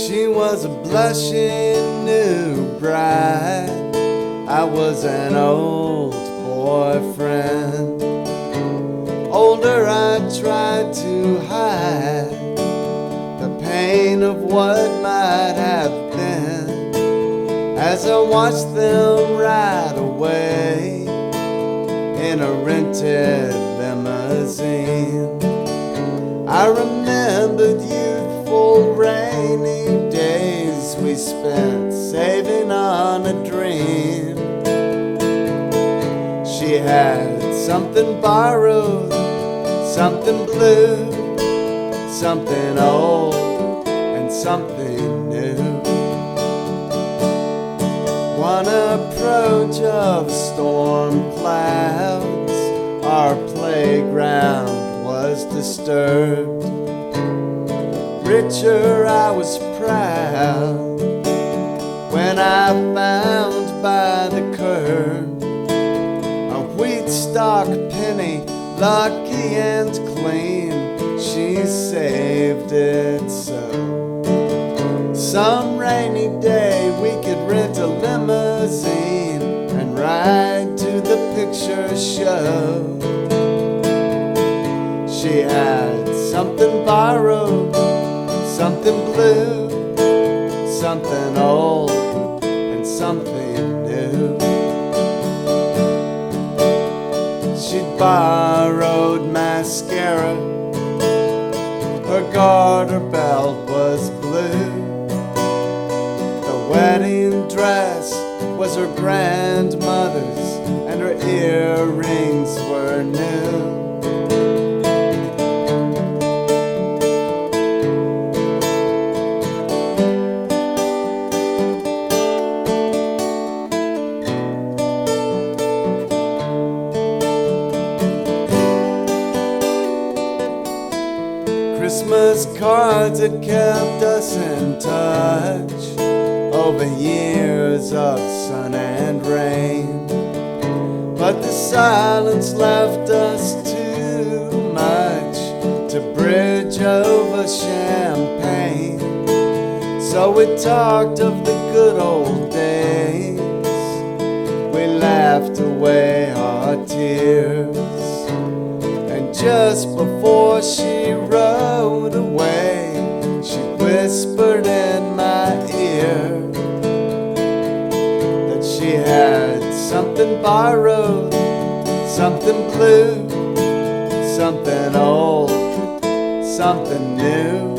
She was a blushing new bride. I was an old boyfriend. Older, I tried to hide the pain of what might have been as I watched them ride away in a rented limousine. I remembered youthful rainy days we spent saving on a dream. She had something borrowed, something blue, something old, and something new. One approach of storm clouds, our playground was disturbed. Richer, I was proud when I found by the curb a wheat stalk penny, lucky and clean. She saved it so some rainy day we could rent a limousine and ride to the picture show. She had something borrowed, something blue, something old, and something new. She'd borrowed mascara, her garter belt was blue. The wedding dress was her grandmother's, and her earrings were new. Christmas cards had kept us in touch over years of sun and rain, but the silence left us too much to bridge over champagne. So we talked of the good old days, we laughed away our tears, and just before she rode away, she whispered in my ear that she had something borrowed, something blue, something old, something new.